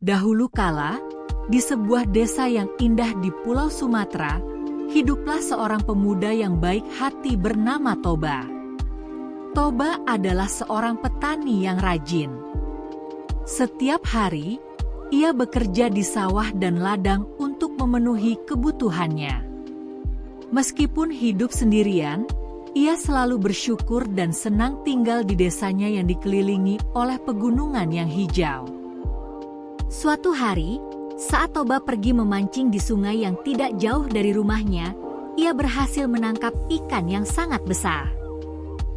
Dahulu kala, di sebuah desa yang indah di Pulau Sumatera, hiduplah seorang pemuda yang baik hati bernama Toba. Toba adalah seorang petani yang rajin. Setiap hari, ia bekerja di sawah dan ladang untuk memenuhi kebutuhannya. Meskipun hidup sendirian, ia selalu bersyukur dan senang tinggal di desanya yang dikelilingi oleh pegunungan yang hijau. Suatu hari, saat Toba pergi memancing di sungai yang tidak jauh dari rumahnya, ia berhasil menangkap ikan yang sangat besar.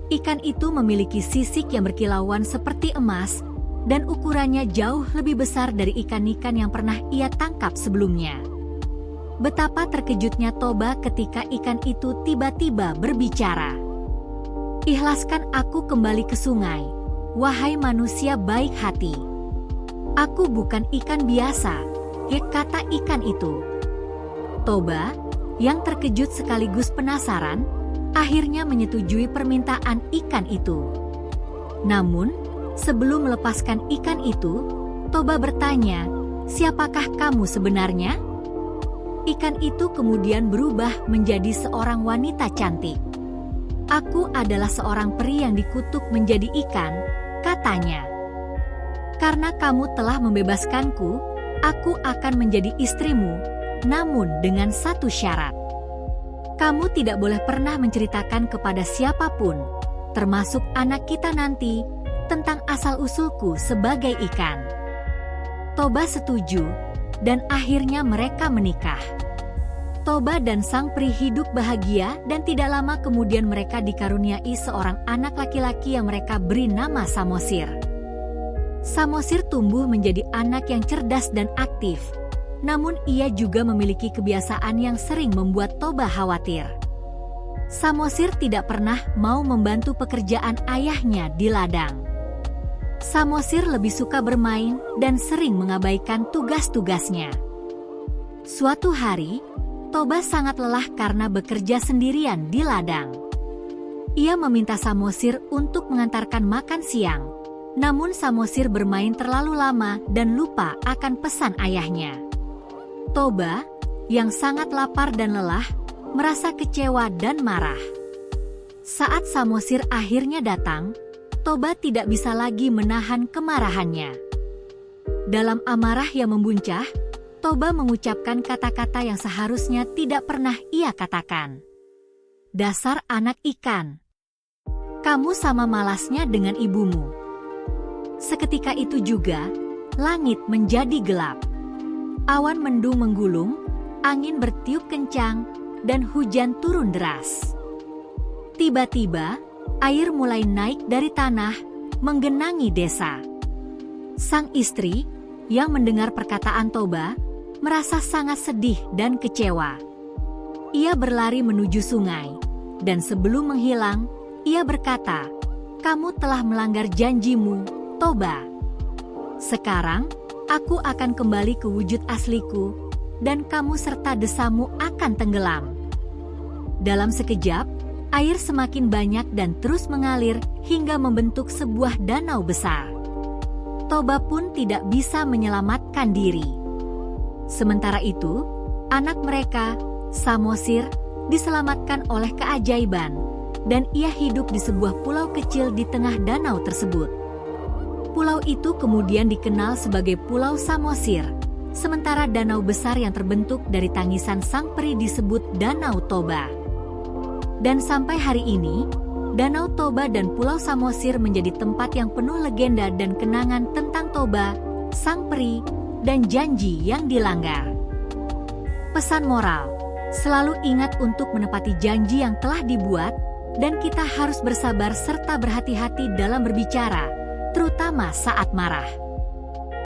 Ikan itu memiliki sisik yang berkilauan seperti emas, dan ukurannya jauh lebih besar dari ikan-ikan yang pernah ia tangkap sebelumnya. Betapa terkejutnya Toba ketika ikan itu tiba-tiba berbicara. "Ikhlaskan aku kembali ke sungai, wahai manusia baik hati. Aku bukan ikan biasa," kata ikan itu. Toba, yang terkejut sekaligus penasaran, akhirnya menyetujui permintaan ikan itu. Namun, sebelum melepaskan ikan itu, Toba bertanya, "Siapakah kamu sebenarnya?" Ikan itu kemudian berubah menjadi seorang wanita cantik. "Aku adalah seorang peri yang dikutuk menjadi ikan," katanya. "Karena kamu telah membebaskanku, aku akan menjadi istrimu, namun dengan satu syarat. Kamu tidak boleh pernah menceritakan kepada siapapun, termasuk anak kita nanti, tentang asal-usulku sebagai ikan." Toba setuju, dan akhirnya mereka menikah. Toba dan sang peri hidup bahagia dan tidak lama kemudian mereka dikaruniai seorang anak laki-laki yang mereka beri nama Samosir. Samosir tumbuh menjadi anak yang cerdas dan aktif, namun ia juga memiliki kebiasaan yang sering membuat Toba khawatir. Samosir tidak pernah mau membantu pekerjaan ayahnya di ladang. Samosir lebih suka bermain dan sering mengabaikan tugas-tugasnya. Suatu hari, Toba sangat lelah karena bekerja sendirian di ladang. Ia meminta Samosir untuk mengantarkan makan siang, namun Samosir bermain terlalu lama dan lupa akan pesan ayahnya. Toba, yang sangat lapar dan lelah, merasa kecewa dan marah. Saat Samosir akhirnya datang, Toba tidak bisa lagi menahan kemarahannya. Dalam amarah yang membuncah, Toba mengucapkan kata-kata yang seharusnya tidak pernah ia katakan. "Dasar anak ikan. Kamu sama malasnya dengan ibumu." Seketika itu juga, langit menjadi gelap. Awan mendung menggulung, angin bertiup kencang, dan hujan turun deras. Tiba-tiba, air mulai naik dari tanah, menggenangi desa. Sang istri, yang mendengar perkataan Toba, merasa sangat sedih dan kecewa. Ia berlari menuju sungai, dan sebelum menghilang, ia berkata, "Kamu telah melanggar janjimu, Toba. Sekarang, aku akan kembali ke wujud asliku, dan kamu serta desamu akan tenggelam." Dalam sekejap, air semakin banyak dan terus mengalir hingga membentuk sebuah danau besar. Toba pun tidak bisa menyelamatkan diri. Sementara itu, anak mereka, Samosir, diselamatkan oleh keajaiban, dan ia hidup di sebuah pulau kecil di tengah danau tersebut. Pulau itu kemudian dikenal sebagai Pulau Samosir, sementara danau besar yang terbentuk dari tangisan sang peri disebut Danau Toba. Dan sampai hari ini, Danau Toba dan Pulau Samosir menjadi tempat yang penuh legenda dan kenangan tentang Toba, sang peri, dan janji yang dilanggar. Pesan moral, selalu ingat untuk menepati janji yang telah dibuat, dan kita harus bersabar serta berhati-hati dalam berbicara, terutama saat marah.